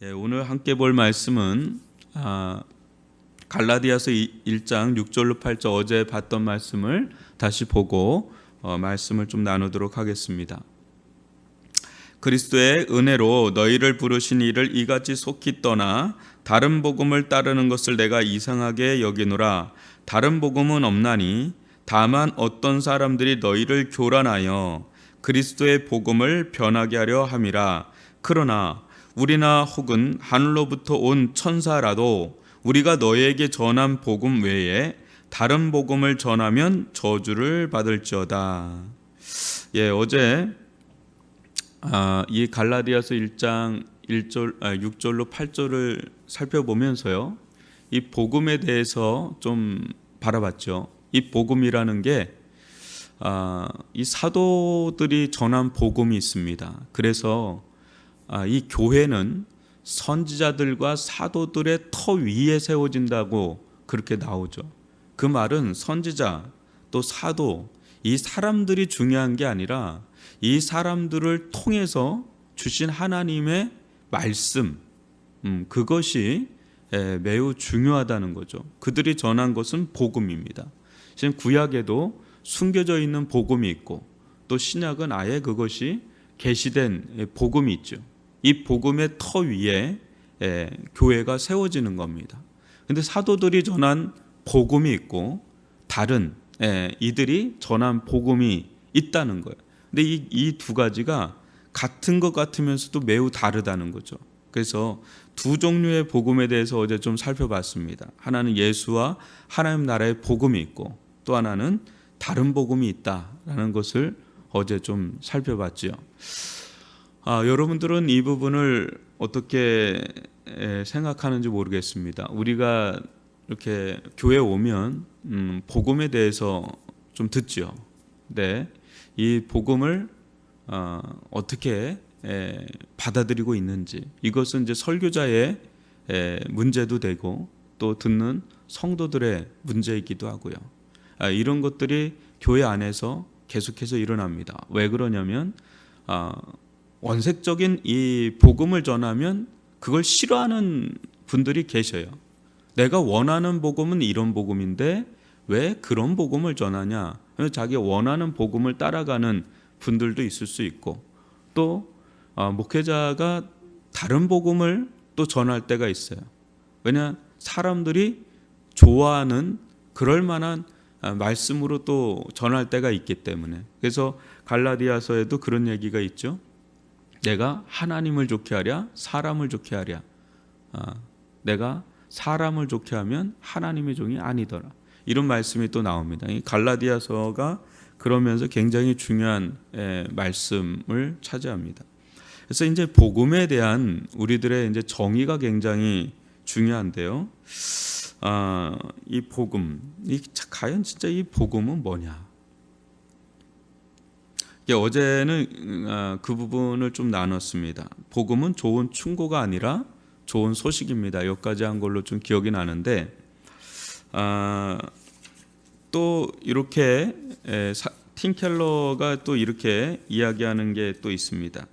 오늘 함께 볼 말씀은 갈라디아서 1장 6절로 8절 어제 봤던 말씀을 다시 보고 말씀을 좀 나누도록 하겠습니다. 그리스도의 은혜로 너희를 부르신 이를 이같이 속히 떠나 다른 복음을 따르는 것을 내가 이상하게 여기노라. 다른 복음은 없나니 다만 어떤 사람들이 너희를 교란하여 그리스도의 복음을 변하게 하려 함이라. 그러나 우리나 혹은 하늘로부터 온 천사라도 우리가 너희에게 전한 복음 외에 다른 복음을 전하면 저주를 받을지어다. 어제 이 갈라디아서 1장 6절로 8절을 살펴보면서요, 이 복음에 대해서 좀 바라봤죠. 이 복음이라는 게 이 사도들이 전한 복음이 있습니다. 그래서 이 교회는 선지자들과 사도들의 터 위에 세워진다고 그렇게 나오죠. 그 말은 선지자 또 사도 이 사람들이 중요한 게 아니라 이 사람들을 통해서 주신 하나님의 말씀, 그것이 매우 중요하다는 거죠. 그들이 전한 것은 복음입니다. 지금 구약에도 숨겨져 있는 복음이 있고 또 신약은 아예 그것이 계시된 복음이 있죠. 이 복음의 터 위에 교회가 세워지는 겁니다. 근데 사도들이 전한 복음이 있고 다른 이들이 전한 복음이 있다는 거예요. 근데 이 두 가지가 같은 것 같으면서도 매우 다르다는 거죠. 그래서 두 종류의 복음에 대해서 어제 좀 살펴봤습니다. 하나는 예수와 하나님 나라의 복음이 있고 또 하나는 다른 복음이 있다라는 것을 어제 좀 살펴봤죠. 여러분들은 이 부분을 어떻게 생각하는지 모르겠습니다. 우리가 이렇게 교회 오면 복음에 대해서 좀 듣죠. 네, 이 복음을 어떻게 받아들이고 있는지, 이것은 이제 설교자의 문제도 되고 또 듣는 성도들의 문제이기도 하고요. 이런 것들이 교회 안에서 계속해서 일어납니다. 왜 그러냐면 원색적인 이 복음을 전하면 그걸 싫어하는 분들이 계셔요. 내가 원하는 복음은 이런 복음인데 왜 그런 복음을 전하냐? 자기 원하는 복음을 따라가는 분들도 있을 수 있고 또 목회자가 다른 복음을 또 전할 때가 있어요. 왜냐? 사람들이 좋아하는 그럴 만한 말씀으로 또 전할 때가 있기 때문에. 그래서 갈라디아서에도 그런 얘기가 있죠. 내가 하나님을 좋게 하랴 사람을 좋게 하랴. 내가 사람을 좋게 하면 하나님의 종이 아니더라. 이런 말씀이 또 나옵니다. 이 갈라디아서가 그러면서 굉장히 중요한 말씀을 차지합니다. 그래서 이제 복음에 대한 우리들의 이제 정의가 굉장히 중요한데요. 이 복음, 과연 진짜 이 복음은 뭐냐? 어제는 그 부분을 좀 나눴습니다. 복음은 좋은 충고가 아니라 좋은 소식입니다. 여기까지 한 걸로 좀 기억이 나는데 또 이렇게 팀 켈러가 또 이렇게 이야기하는 게 또 있습니다.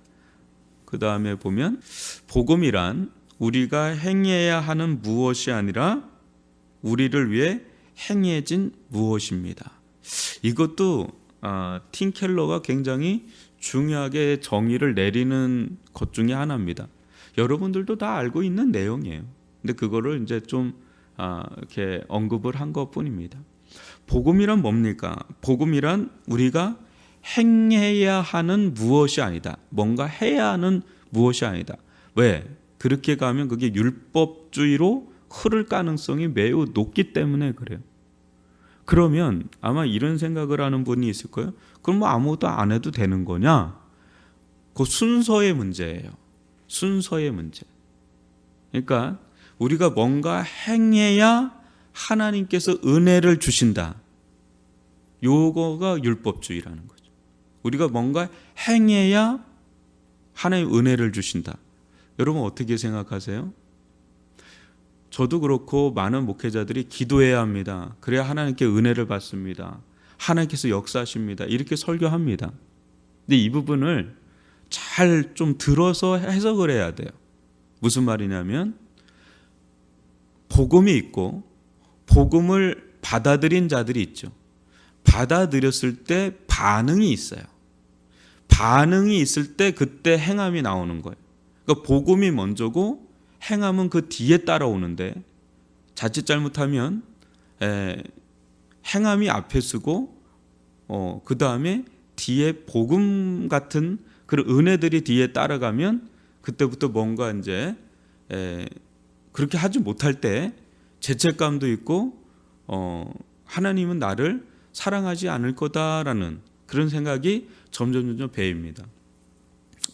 그 다음에 보면 복음이란 우리가 행해야 하는 무엇이 아니라 우리를 위해 행해진 무엇입니다. 이것도 팀 켈러가 굉장히 중요하게 정의를 내리는 것 중에 하나입니다. 여러분들도 다 알고 있는 내용이에요. 근데 그거를 이제 좀 이렇게 언급을 한 것뿐입니다. 복음이란 뭡니까? 복음이란 우리가 행해야 하는 무엇이 아니다. 뭔가 해야 하는 무엇이 아니다. 왜? 그렇게 가면 그게 율법주의로 흐를 가능성이 매우 높기 때문에 그래요. 그러면 아마 이런 생각을 하는 분이 있을 거예요. 그럼 뭐 아무것도 안 해도 되는 거냐? 그 순서의 문제예요. 순서의 문제. 그러니까 우리가 뭔가 행해야 하나님께서 은혜를 주신다. 요거가 율법주의라는 거죠. 우리가 뭔가 행해야 하나님 은혜를 주신다. 여러분 어떻게 생각하세요? 저도 그렇고 많은 목회자들이 기도해야 합니다. 그래야 하나님께 은혜를 받습니다. 하나님께서 역사하십니다. 이렇게 설교합니다. 근데 이 부분을 잘 좀 들어서 해석을 해야 돼요. 무슨 말이냐면 복음이 있고 복음을 받아들인 자들이 있죠. 받아들였을 때 반응이 있어요. 반응이 있을 때 그때 행함이 나오는 거예요. 그러니까 복음이 먼저고 행함은 그 뒤에 따라오는데 자칫 잘못하면 행함이 앞에 서고 그 다음에 뒤에 복음 같은 그런 은혜들이 뒤에 따라가면 그때부터 뭔가 이제 그렇게 하지 못할 때 죄책감도 있고 하나님은 나를 사랑하지 않을 거다라는 그런 생각이 점점 배입니다.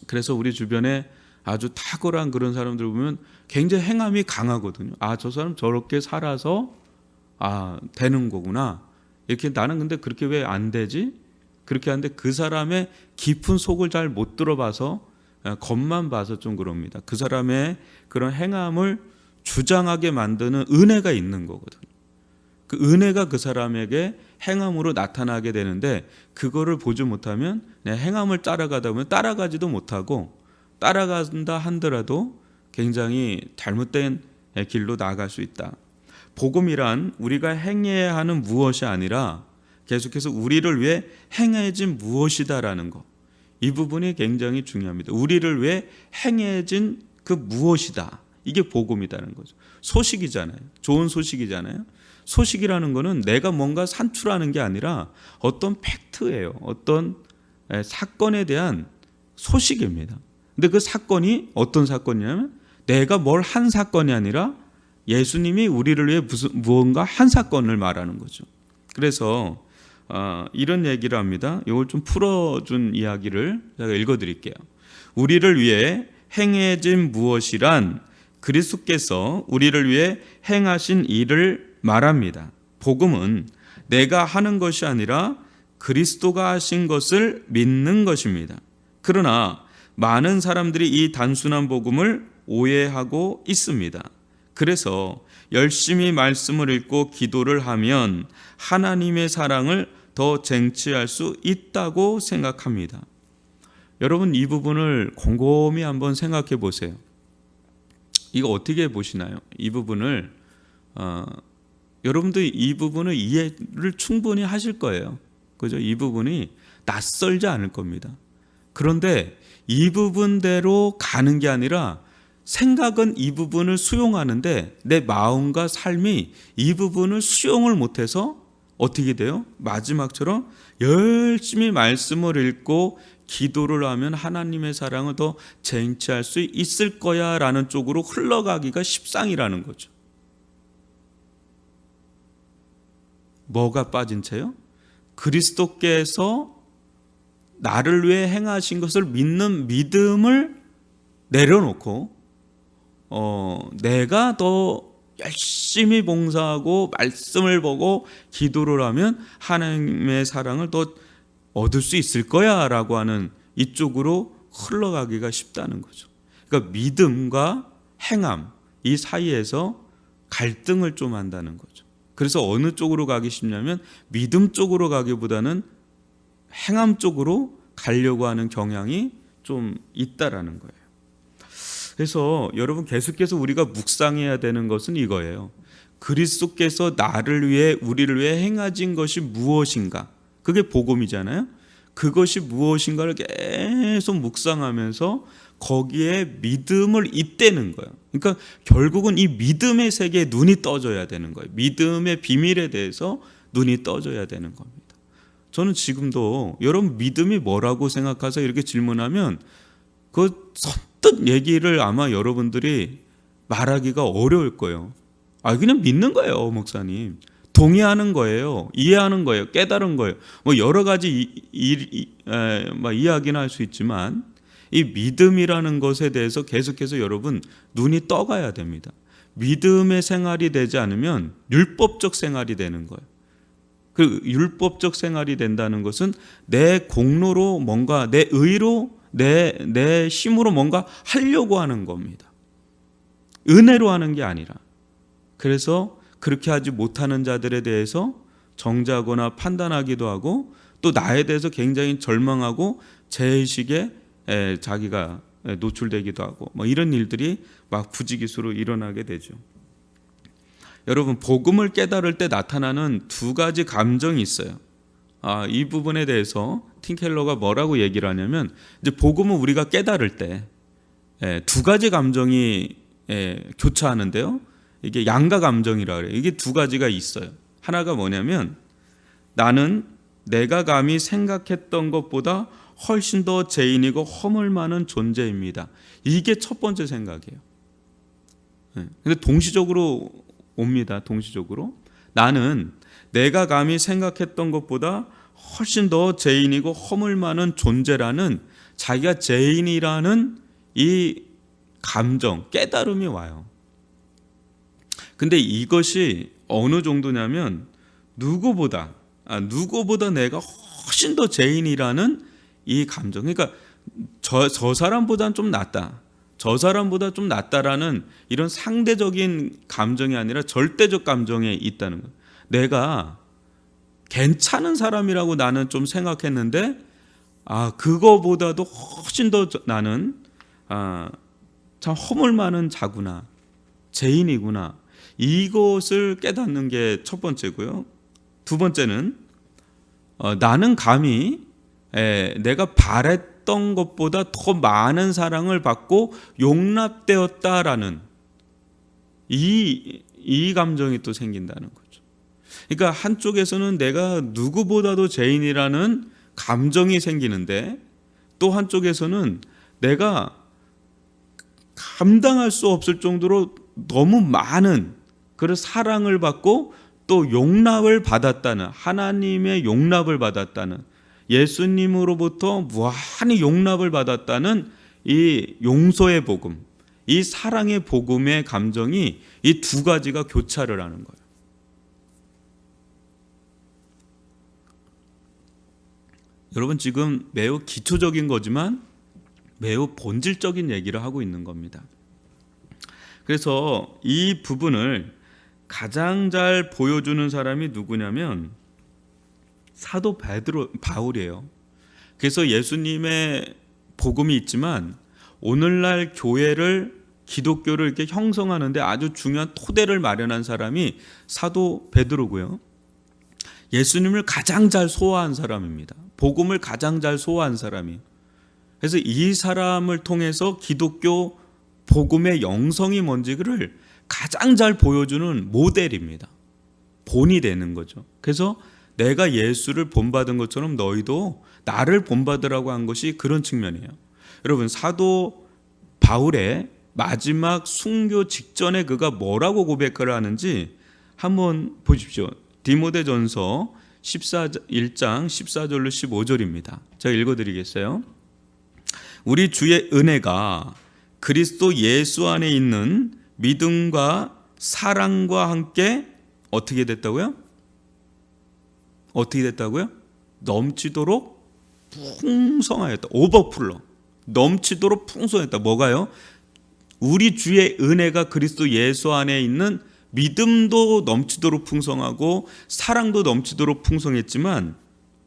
그래서 우리 주변에 아주 탁월한 그런 사람들 보면 굉장히 행함이 강하거든요. 저 사람 저렇게 살아서 되는 거구나. 이렇게 나는 근데 그렇게 왜 안 되지? 그렇게 하는데 그 사람의 깊은 속을 잘 못 들어봐서 겉만 봐서 좀 그럽니다. 그 사람의 그런 행함을 주장하게 만드는 은혜가 있는 거거든요. 그 은혜가 그 사람에게 행함으로 나타나게 되는데 그거를 보지 못하면 행함을 따라가다 보면 따라가지도 못하고 따라간다 한더라도 굉장히 잘못된 길로 나아갈 수 있다. 복음이란 우리가 행해야 하는 무엇이 아니라 계속해서 우리를 위해 행해진 무엇이다라는 것. 이 부분이 굉장히 중요합니다. 우리를 위해 행해진 그 무엇이다. 이게 복음이라는 거죠. 소식이잖아요. 좋은 소식이잖아요. 소식이라는 거는 내가 뭔가 산출하는 게 아니라 어떤 팩트예요. 어떤 사건에 대한 소식입니다. 근데 그 사건이 어떤 사건이냐면 내가 뭘 한 사건이 아니라 예수님이 우리를 위해 무언가 한 사건을 말하는 거죠. 그래서 이런 얘기를 합니다. 이걸 좀 풀어준 이야기를 제가 읽어드릴게요. 우리를 위해 행해진 무엇이란 그리스도께서 우리를 위해 행하신 일을 말합니다. 복음은 내가 하는 것이 아니라 그리스도가 하신 것을 믿는 것입니다. 그러나 많은 사람들이 이 단순한 복음을 오해하고 있습니다. 그래서 열심히 말씀을 읽고 기도를 하면 하나님의 사랑을 더 쟁취할 수 있다고 생각합니다. 여러분 이 부분을 곰곰이 한번 생각해 보세요. 이거 어떻게 보시나요? 이 부분을 여러분들 이 부분을 이해를 충분히 하실 거예요. 그죠? 이 부분이 낯설지 않을 겁니다. 그런데 이 부분대로 가는 게 아니라 생각은 이 부분을 수용하는데 내 마음과 삶이 이 부분을 수용을 못해서 어떻게 돼요? 마지막처럼 열심히 말씀을 읽고 기도를 하면 하나님의 사랑을 더 쟁취할 수 있을 거야 라는 쪽으로 흘러가기가 십상이라는 거죠. 뭐가 빠진 채요? 그리스도께서 나를 위해 행하신 것을 믿는 믿음을 내려놓고 내가 더 열심히 봉사하고 말씀을 보고 기도를 하면 하나님의 사랑을 더 얻을 수 있을 거야 라고 하는 이쪽으로 흘러가기가 쉽다는 거죠. 그러니까 믿음과 행함 이 사이에서 갈등을 좀 한다는 거죠. 그래서 어느 쪽으로 가기 쉽냐면 믿음 쪽으로 가기보다는 행함 쪽으로 가려고 하는 경향이 좀 있다라는 거예요. 그래서 여러분 계속해서 우리가 묵상해야 되는 것은 이거예요. 그리스도께서 나를 위해 우리를 위해 행하신 것이 무엇인가? 그게 복음이잖아요. 그것이 무엇인가를 계속 묵상하면서 거기에 믿음을 잇대는 거예요. 그러니까 결국은 이 믿음의 세계에 눈이 떠져야 되는 거예요. 믿음의 비밀에 대해서 눈이 떠져야 되는 겁니다. 저는 지금도 여러분 믿음이 뭐라고 생각하세요? 이렇게 질문하면 그 선뜻 얘기를 아마 여러분들이 말하기가 어려울 거예요. 그냥 믿는 거예요, 목사님. 동의하는 거예요. 이해하는 거예요. 깨달은 거예요. 뭐 여러 가지 이야기는 할 수 있지만 이 믿음이라는 것에 대해서 계속해서 여러분 눈이 떠가야 됩니다. 믿음의 생활이 되지 않으면 율법적 생활이 되는 거예요. 그 율법적 생활이 된다는 것은 내 공로로 뭔가 내 의로 내 힘으로 뭔가 하려고 하는 겁니다. 은혜로 하는 게 아니라. 그래서 그렇게 하지 못하는 자들에 대해서 정죄하거나 판단하기도 하고 또 나에 대해서 굉장히 절망하고 죄의식에 자기가 노출되기도 하고 뭐 이런 일들이 막 부지기수로 일어나게 되죠. 여러분, 복음을 깨달을 때 나타나는 두 가지 감정이 있어요. 이 부분에 대해서 팀 켈러가 뭐라고 얘기를 하냐면, 이제 복음은 우리가 깨달을 때 두 가지 감정이 교차하는데요. 이게 양가 감정이라 그래요. 이게 두 가지가 있어요. 하나가 뭐냐면, 나는 내가 감히 생각했던 것보다 훨씬 더 죄인이고 허물 많은 존재입니다. 이게 첫 번째 생각이에요. 근데 동시적으로 옵니다. 동시적으로. 나는 내가 감히 생각했던 것보다 훨씬 더 죄인이고 허물 많은 존재라는, 자기가 죄인이라는 이 감정, 깨달음이 와요. 근데 이것이 어느 정도냐면 누구보다 내가 훨씬 더 죄인이라는 이 감정. 그러니까 저 사람보다는 좀 낫다, 저 사람보다 좀 낫다라는 이런 상대적인 감정이 아니라 절대적 감정에 있다는 거예요. 내가 괜찮은 사람이라고 나는 좀 생각했는데 그거보다도 훨씬 더 나는 참 허물 많은 자구나, 죄인이구나, 이것을 깨닫는 게 첫 번째고요. 두 번째는 나는 감히 내가 바랬던 것보다 더 많은 사랑을 받고 용납되었다라는 이 감정이 또 생긴다는 거죠. 그러니까 한쪽에서는 내가 누구보다도 죄인이라는 감정이 생기는데, 또 한쪽에서는 내가 감당할 수 없을 정도로 너무 많은 그런 사랑을 받고 또 용납을 받았다는, 하나님의 용납을 받았다는, 예수님으로부터 무한히 용납을 받았다는 이 용서의 복음, 이 사랑의 복음의 감정이 이 두 가지가 교차를 하는 거예요. 여러분, 지금 매우 기초적인 거지만 매우 본질적인 얘기를 하고 있는 겁니다. 그래서 이 부분을 가장 잘 보여주는 사람이 누구냐면 사도 바울이에요. 그래서 예수님의 복음이 있지만 오늘날 교회를, 기독교를 이렇게 형성하는데 아주 중요한 토대를 마련한 사람이 사도 베드로고요. 예수님을 가장 잘 소화한 사람입니다. 복음을 가장 잘 소화한 사람이에요. 그래서 이 사람을 통해서 기독교 복음의 영성이 뭔지를 가장 잘 보여주는 모델입니다. 본이 되는 거죠. 그래서 내가 예수를 본받은 것처럼 너희도 나를 본받으라고 한 것이 그런 측면이에요. 여러분, 사도 바울의 마지막 순교 직전에 그가 뭐라고 고백을 하는지 한번 보십시오. 디모데전서 1장 14절로 15절입니다. 제가 읽어드리겠어요. 우리 주의 은혜가 그리스도 예수 안에 있는 믿음과 사랑과 함께 어떻게 됐다고요? 어떻게 됐다고요? 넘치도록 풍성하였다. 오버플로. 넘치도록 풍성했다. 뭐가요? 우리 주의 은혜가 그리스도 예수 안에 있는 믿음도 넘치도록 풍성하고 사랑도 넘치도록 풍성했지만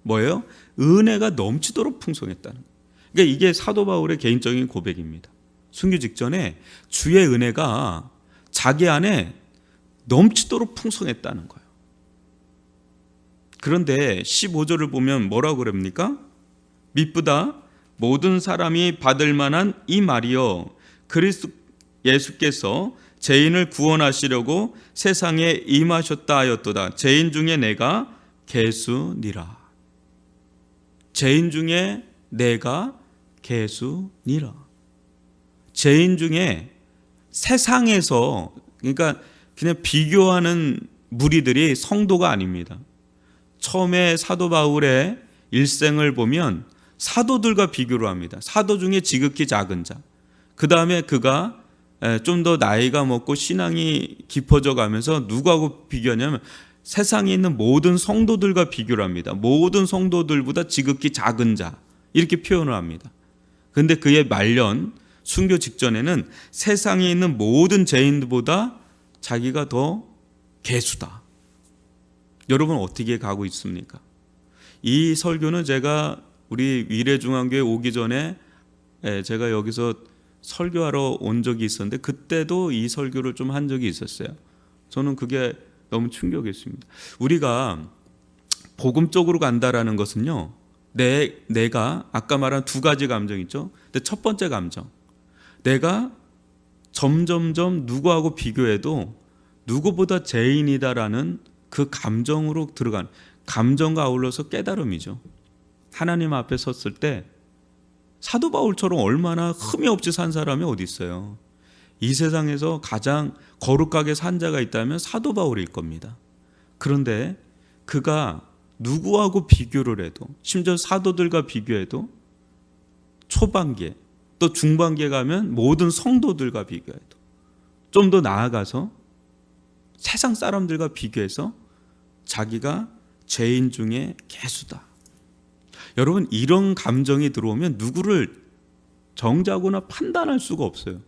뭐예요? 은혜가 넘치도록 풍성했다는 거예요. 그러니까 이게 사도 바울의 개인적인 고백입니다. 순교 직전에 주의 은혜가 자기 안에 넘치도록 풍성했다는 거예요. 그런데 15절을 보면 뭐라고 그럽니까? 미쁘다 모든 사람이 받을 만한 이 말이여, 그리스도 예수께서 죄인을 구원하시려고 세상에 임하셨다 하였도다. 죄인 중에 내가 괴수니라. 죄인 중에 내가 괴수니라. 죄인 중에 세상에서, 그러니까 그냥 비교하는 무리들이 성도가 아닙니다. 처음에 사도 바울의 일생을 보면 사도들과 비교를 합니다. 사도 중에 지극히 작은 자. 그 다음에 그가 좀 더 나이가 먹고 신앙이 깊어져 가면서 누구하고 비교하냐면 세상에 있는 모든 성도들과 비교를 합니다. 모든 성도들보다 지극히 작은 자, 이렇게 표현을 합니다. 그런데 그의 말년 순교 직전에는 세상에 있는 모든 죄인들보다 자기가 더 괴수다. 여러분 어떻게 가고 있습니까? 이 설교는 제가 우리 위례중앙교회 오기 전에 제가 여기서 설교하러 온 적이 있었는데 그때도 이 설교를 좀 한 적이 있었어요. 저는 그게 너무 충격이었습니다. 우리가 복음 쪽으로 간다라는 것은요, 내가 아까 말한 두 가지 감정 있죠. 근데 첫 번째 감정, 내가 점점점 누구하고 비교해도 누구보다 죄인이다라는 그 감정으로 들어간, 감정과 아울러서 깨달음이죠. 하나님 앞에 섰을 때 사도 바울처럼 얼마나 흠이 없이 산 사람이 어디 있어요. 이 세상에서 가장 거룩하게 산 자가 있다면 사도 바울일 겁니다. 그런데 그가 누구하고 비교를 해도, 심지어 사도들과 비교해도, 초반기에 또 중반기에 가면 모든 성도들과 비교해도, 좀 더 나아가서 세상 사람들과 비교해서 자기가 죄인 중에 개수다. 여러분, 이런 감정이 들어오면 누구를 정죄하거나 판단할 수가 없어요.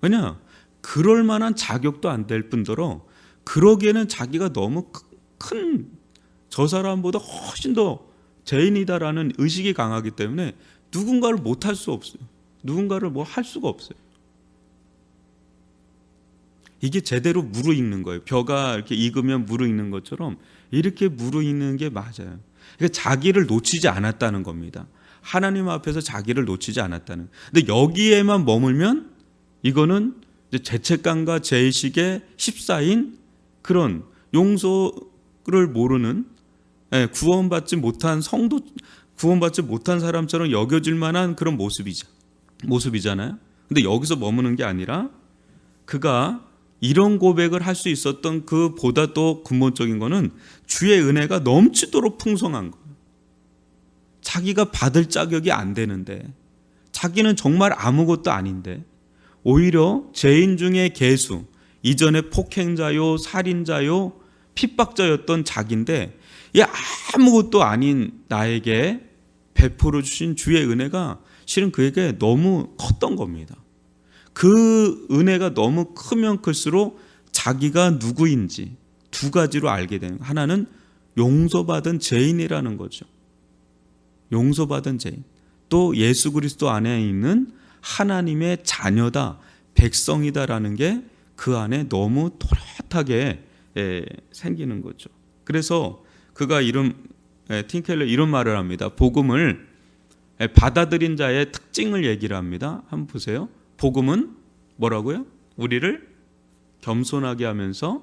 왜냐? 그럴 만한 자격도 안 될 뿐더러 그러기에는 자기가 너무 큰, 저 사람보다 훨씬 더 죄인이다라는 의식이 강하기 때문에 누군가를 못할 수 없어요. 누군가를 뭐 할 수가 없어요. 이게 제대로 무르익는 거예요. 벼가 이렇게 익으면 무르익는 것처럼 이렇게 무르익는 게 맞아요. 그러니까 자기를 놓치지 않았다는 겁니다. 하나님 앞에서 자기를 놓치지 않았다는. 근데 여기에만 머물면 이거는 이제 죄책감과 죄의식에 휩싸인 그런 용서를 모르는, 구원받지 못한 성도, 구원받지 못한 사람처럼 여겨질 만한 그런 모습이잖아요. 근데 여기서 머무는 게 아니라 그가 이런 고백을 할 수 있었던 그보다 또 근본적인 거는 주의 은혜가 넘치도록 풍성한 거예요. 자기가 받을 자격이 안 되는데, 자기는 정말 아무것도 아닌데 오히려 죄인 중에 개수, 이전에 폭행자요, 살인자요, 핍박자였던 자기인데 이 아무것도 아닌 나에게 베풀어 주신 주의 은혜가 실은 그에게 너무 컸던 겁니다. 그 은혜가 너무 크면 클수록 자기가 누구인지 두 가지로 알게 되는, 하나는 용서받은 죄인이라는 거죠. 용서받은 죄인. 또 예수 그리스도 안에 있는 하나님의 자녀다, 백성이다라는 게 그 안에 너무 또렷하게 생기는 거죠. 그래서 그가 틴켈러 이런 말을 합니다. 복음을 받아들인 자의 특징을 얘기를 합니다. 한번 보세요. 복음은 뭐라고요? 우리를 겸손하게 하면서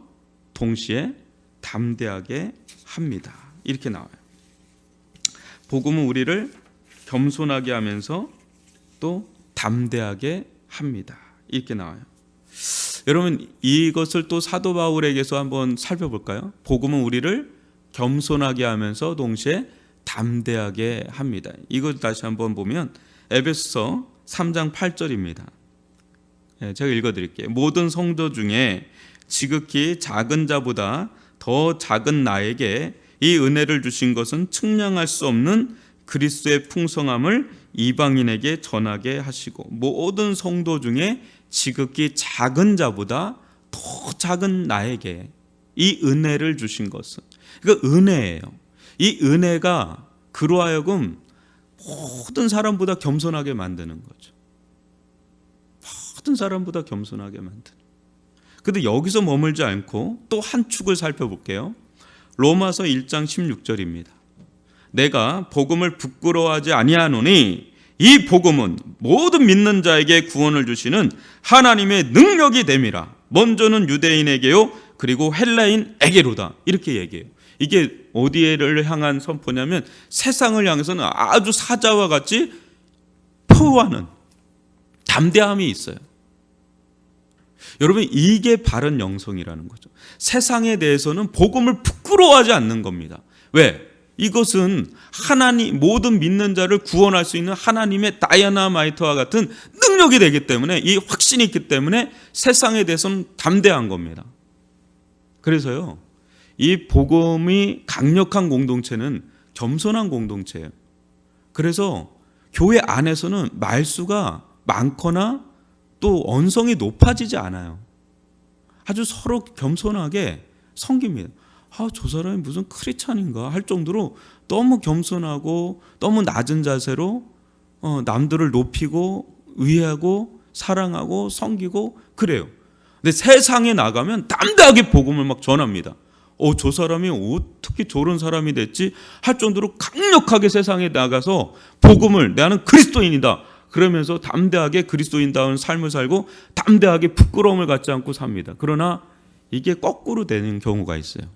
동시에 담대하게 합니다. 이렇게 나와요. 복음은 우리를 겸손하게 하면서 또 담대하게 합니다. 이렇게 나와요. 여러분, 이것을 또 사도 바울에게서 한번 살펴볼까요? 복음은 우리를 겸손하게 하면서 동시에 담대하게 합니다. 이걸 다시 한번 보면 에베소서 3장 8절입니다. 제가 읽어드릴게요. 모든 성도 중에 지극히 작은 자보다 더 작은 나에게 이 은혜를 주신 것은 측량할 수 없는 그리스도의 풍성함을 이방인에게 전하게 하시고, 모든 성도 중에 지극히 작은 자보다 더 작은 나에게 이 은혜를 주신 것은, 그러니까 은혜예요. 이 은혜가 그로 하여금 모든 사람보다 겸손하게 만드는 거죠. 모든 사람보다 겸손하게 만드는. 그런데 여기서 머물지 않고 또 한 축을 살펴볼게요. 로마서 1장 16절입니다. 내가 복음을 부끄러워하지 아니하노니 이 복음은 모든 믿는 자에게 구원을 주시는 하나님의 능력이 됨이라. 먼저는 유대인에게요, 그리고 헬라인에게로다. 이렇게 얘기해요. 이게 어디를 향한 선포냐면 세상을 향해서는 아주 사자와 같이 포효하는 담대함이 있어요. 여러분, 이게 바른 영성이라는 거죠. 세상에 대해서는 복음을 부끄러워하지 않는 겁니다. 왜? 이것은 하나님, 모든 믿는 자를 구원할 수 있는 하나님의 다이아나마이트와 같은 능력이 되기 때문에, 이 확신이 있기 때문에 세상에 대해서는 담대한 겁니다. 그래서요, 이 복음이 강력한 공동체는 겸손한 공동체예요. 그래서 교회 안에서는 말수가 많거나 또 언성이 높아지지 않아요. 아주 서로 겸손하게 섬깁니다. 저 사람이 무슨 크리스찬인가 할 정도로 너무 겸손하고 너무 낮은 자세로 남들을 높이고 위하고 사랑하고 섬기고 그래요. 근데 세상에 나가면 담대하게 복음을 막 전합니다. 저 사람이 어떻게 저런 사람이 됐지 할 정도로 강력하게 세상에 나가서 복음을 나는 그리스도인이다 그러면서 담대하게 그리스도인다운 삶을 살고 담대하게 부끄러움을 갖지 않고 삽니다. 그러나 이게 거꾸로 되는 경우가 있어요.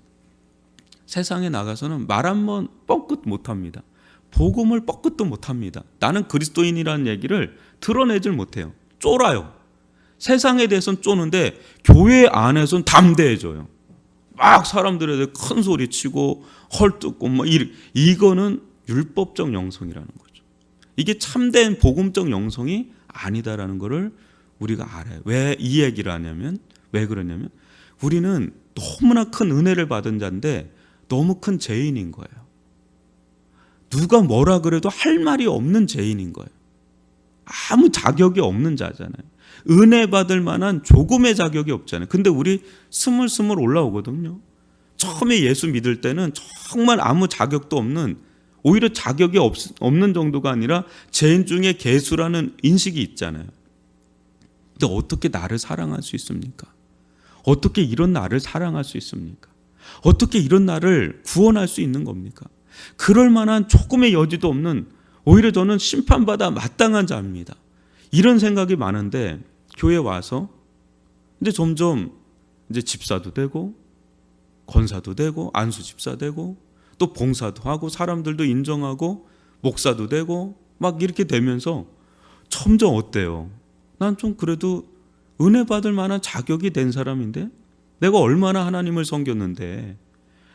세상에 나가서는 말 한 번 뻥끗 못합니다. 복음을 뻥끗도 못합니다. 나는 그리스도인이라는 얘기를 드러내질 못해요. 쫄아요. 세상에 대해서는 쪼는데 교회 안에서는 담대해져요. 막 사람들에 대해 큰 소리 치고 헐뜯고 막 이거는 율법적 영성이라는 거죠. 이게 참된 복음적 영성이 아니다라는 것을 우리가 알아요. 왜 이 얘기를 하냐면 왜 그러냐면 우리는 너무나 큰 은혜를 받은 자인데 너무 큰 죄인인 거예요. 누가 뭐라 그래도 할 말이 없는 죄인인 거예요. 아무 자격이 없는 자잖아요. 은혜 받을 만한 조금의 자격이 없잖아요. 근데 우리 스물스물 올라오거든요. 처음에 예수 믿을 때는 정말 아무 자격도 없는, 오히려 자격이 없는 정도가 아니라 죄인 중에 괴수라는 인식이 있잖아요. 근데 어떻게 나를 사랑할 수 있습니까? 어떻게 이런 나를 사랑할 수 있습니까? 어떻게 이런 나를 구원할 수 있는 겁니까? 그럴 만한 조금의 여지도 없는, 오히려 저는 심판받아 마땅한 자입니다. 이런 생각이 많은데 교회 와서 이제 점점 이제 집사도 되고 권사도 되고 안수 집사 되고 또 봉사도 하고 사람들도 인정하고 목사도 되고 막 이렇게 되면서 점점 어때요? 난 좀 그래도 은혜 받을 만한 자격이 된 사람인데 내가 얼마나 하나님을 섬겼는데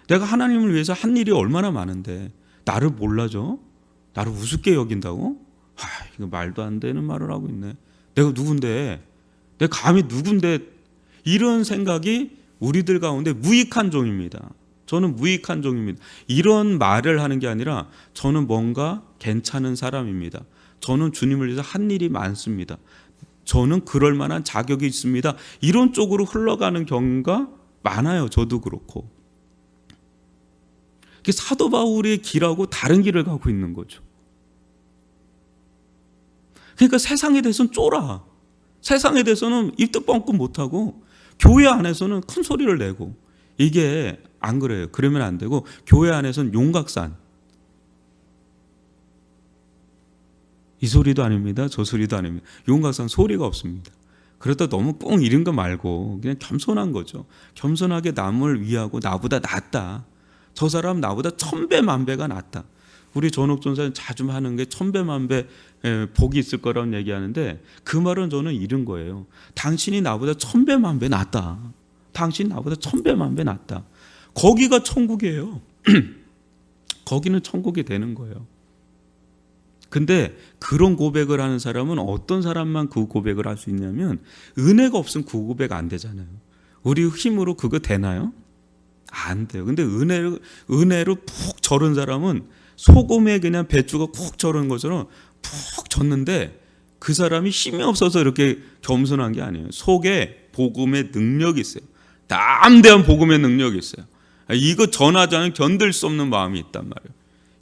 내가 하나님을 위해서 한 일이 얼마나 많은데 나를 몰라줘? 나를 우습게 여긴다고? 이거 말도 안 되는 말을 하고 있네. 내가 누군데? 내가 감히 누군데? 이런 생각이 우리들 가운데 무익한 종입니다. 저는 무익한 종입니다. 이런 말을 하는 게 아니라 저는 뭔가 괜찮은 사람입니다. 저는 주님을 위해서 한 일이 많습니다. 저는 그럴 만한 자격이 있습니다. 이런 쪽으로 흘러가는 경우가 많아요. 저도 그렇고. 사도 바울의 길하고 다른 길을 가고 있는 거죠. 그러니까 세상에 대해서는 쫄아. 세상에 대해서는 입도 뻥끗 못하고 교회 안에서는 큰 소리를 내고 이게 안 그래요. 그러면 안 되고 교회 안에서는 용각산. 이 소리도 아닙니다. 저 소리도 아닙니다. 용각산 소리가 없습니다. 그러다 너무 뻥 이런 거 말고 그냥 겸손한 거죠. 겸손하게 남을 위하고 나보다 낫다. 저 사람 나보다 1000배 만배가 낫다. 우리 전옥 전사는 자주 하는 게 1000배 만배 복이 있을 거라고 얘기하는데 그 말은 저는 이런 거예요. 당신이 나보다 1000배 만배 낫다. 당신이 나보다 1000배 만배 낫다. 거기가 천국이에요. 거기는 천국이 되는 거예요. 근데 그런 고백을 하는 사람은 어떤 사람만 그 고백을 할 수 있냐면 은혜가 없으면 그 고백 안 되잖아요. 우리 힘으로 그거 되나요? 안 돼요. 근데 은혜로 푹 절은 사람은 소금에 그냥 배추가 푹 절은 것처럼 푹 졌는데 그 사람이 힘이 없어서 이렇게 겸손한 게 아니에요. 속에 복음의 능력이 있어요. 담대한 복음의 능력이 있어요. 이거 전하지 않으면 견딜 수 없는 마음이 있단 말이에요.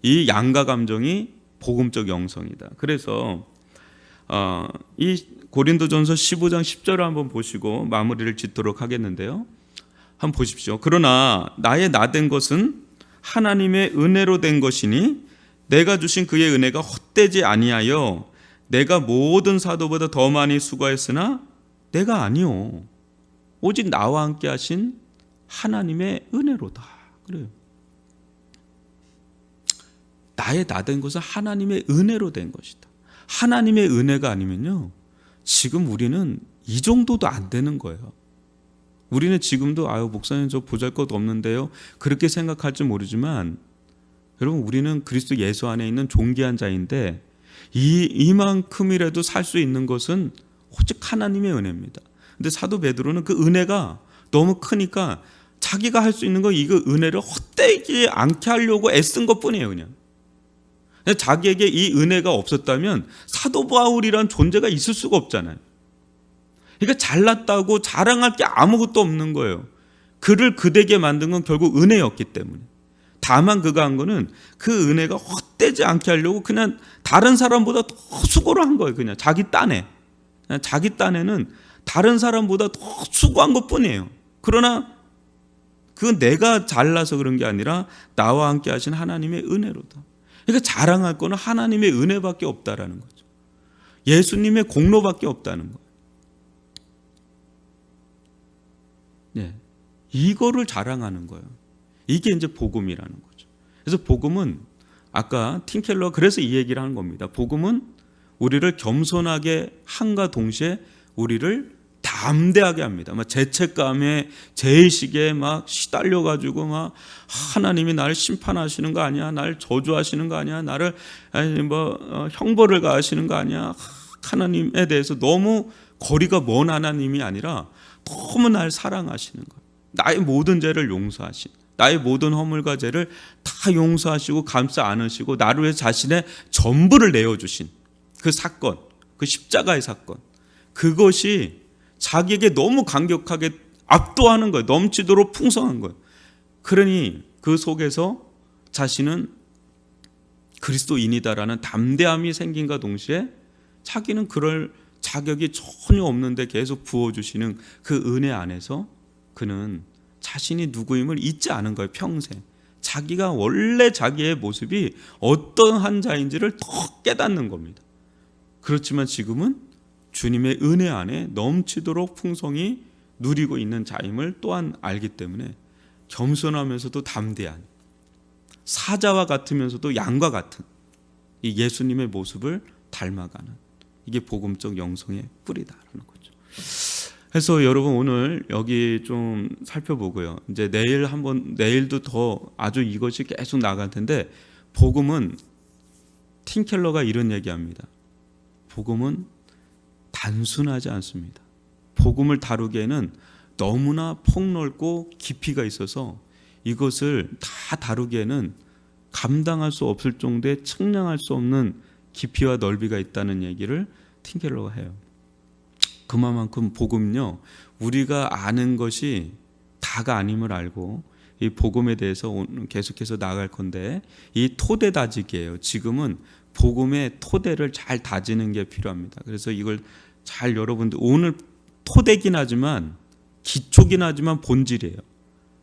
이 양가 감정이 복음적 영성이다. 그래서 이 고린도전서 15장 10절을 한번 보시고 마무리를 짓도록 하겠는데요. 한번 보십시오. 그러나 나의 나된 것은 하나님의 은혜로 된 것이니 내가 주신 그의 은혜가 헛되지 아니하여 내가 모든 사도보다 더 많이 수고했으나 내가 아니요 오직 나와 함께 하신 하나님의 은혜로다. 그래요. 나의 나된 것은 하나님의 은혜로 된 것이다. 하나님의 은혜가 아니면요 지금 우리는 이 정도도 안 되는 거예요. 우리는 지금도 목사님 저 보잘것 없는데요 그렇게 생각할지 모르지만 여러분 우리는 그리스도 예수 안에 있는 존귀한 자인데 이만큼이라도 살 수 있는 것은 오직 하나님의 은혜입니다. 근데 사도 베드로는 그 은혜가 너무 크니까 자기가 할 수 있는 거 이거 은혜를 헛되지 않게 하려고 애쓴 것뿐이에요. 그냥 자기에게 이 은혜가 없었다면 사도 바울이란 존재가 있을 수가 없잖아요. 그러니까 잘났다고 자랑할 게 아무것도 없는 거예요. 그를 그되게 만든 건 결국 은혜였기 때문에. 다만 그가 한 거는 그 은혜가 헛되지 않게 하려고 그냥 다른 사람보다 더 수고를 한 거예요. 그냥 자기 딴에는 다른 사람보다 더 수고한 것뿐이에요. 그러나 그건 내가 잘나서 그런 게 아니라 나와 함께 하신 하나님의 은혜로다. 그러니까 자랑할 거는 하나님의 은혜밖에 없다라는 거죠. 예수님의 공로밖에 없다는 거예요. 네. 이거를 자랑하는 거예요. 이게 이제 복음이라는 거죠. 그래서 복음은 아까 팀 켈러가 그래서 이 얘기를 하는 겁니다. 복음은 우리를 겸손하게 함과 동시에 우리를 담대하게 합니다. 막 죄책감에 죄의식에 막 시달려 가지고 막 하나님이 나를 심판하시는 거 아니야? 나를 저주하시는 거 아니야? 나를 형벌을 가하시는 거 아니야? 하나님에 대해서 너무 거리가 먼 하나님이 아니라 너무 날 사랑하시는 거예요. 나의 모든 죄를 용서하신, 나의 모든 허물과 죄를 다 용서하시고 감싸 안으시고 나를 위해 자신의 전부를 내어주신 그 사건, 그 십자가의 사건, 그것이 자기에게 너무 강력하게 압도하는 거예요. 넘치도록 풍성한 거예요. 그러니 그 속에서 자신은 그리스도인이다라는 담대함이 생긴과 동시에 자기는 그럴 자격이 전혀 없는데 계속 부어주시는 그 은혜 안에서 그는 자신이 누구임을 잊지 않은 거예요. 평생 자기가 원래 자기의 모습이 어떠한 자인지를 더 깨닫는 겁니다. 그렇지만 지금은 주님의 은혜 안에 넘치도록 풍성히 누리고 있는 자임을 또한 알기 때문에 겸손하면서도 담대한, 사자와 같으면서도 양과 같은 이 예수님의 모습을 닮아가는, 이게 복음적 영성의 뿌리다라는 거죠. 그래서 여러분 오늘 여기 좀 살펴보고요. 이제 내일도 더 아주 이것이 계속 나갈 텐데, 복음은 팀 켈러가 이런 얘기합니다. 복음은 단순하지 않습니다. 복음을 다루기에는 너무나 폭넓고 깊이가 있어서 이것을 다 다루기에는 감당할 수 없을 정도의 측량할 수 없는 깊이와 넓이가 있다는 얘기를 팀 켈러가 해요. 그만큼 복음은요, 우리가 아는 것이 다가 아님을 알고 이 복음에 대해서 오늘 계속해서 나아갈 건데, 이 토대 다지기예요. 지금은 복음의 토대를 잘 다지는 게 필요합니다. 그래서 이걸 잘 여러분들 오늘 토대긴 하지만 기초긴 하지만 본질이에요.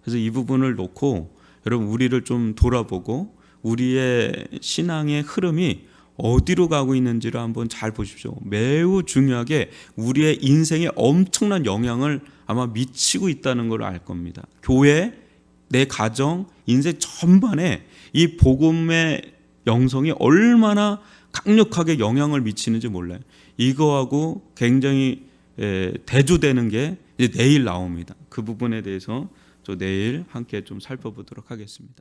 그래서 이 부분을 놓고 여러분 우리를 좀 돌아보고 우리의 신앙의 흐름이 어디로 가고 있는지를 한번 잘 보십시오. 매우 중요하게 우리의 인생에 엄청난 영향을 아마 미치고 있다는 걸 알 겁니다. 교회, 내 가정, 인생 전반에 이 복음의 영성이 얼마나 강력하게 영향을 미치는지 몰라요. 이거하고 굉장히 대조되는 게 이제 내일 나옵니다. 그 부분에 대해서 저 내일 함께 좀 살펴보도록 하겠습니다.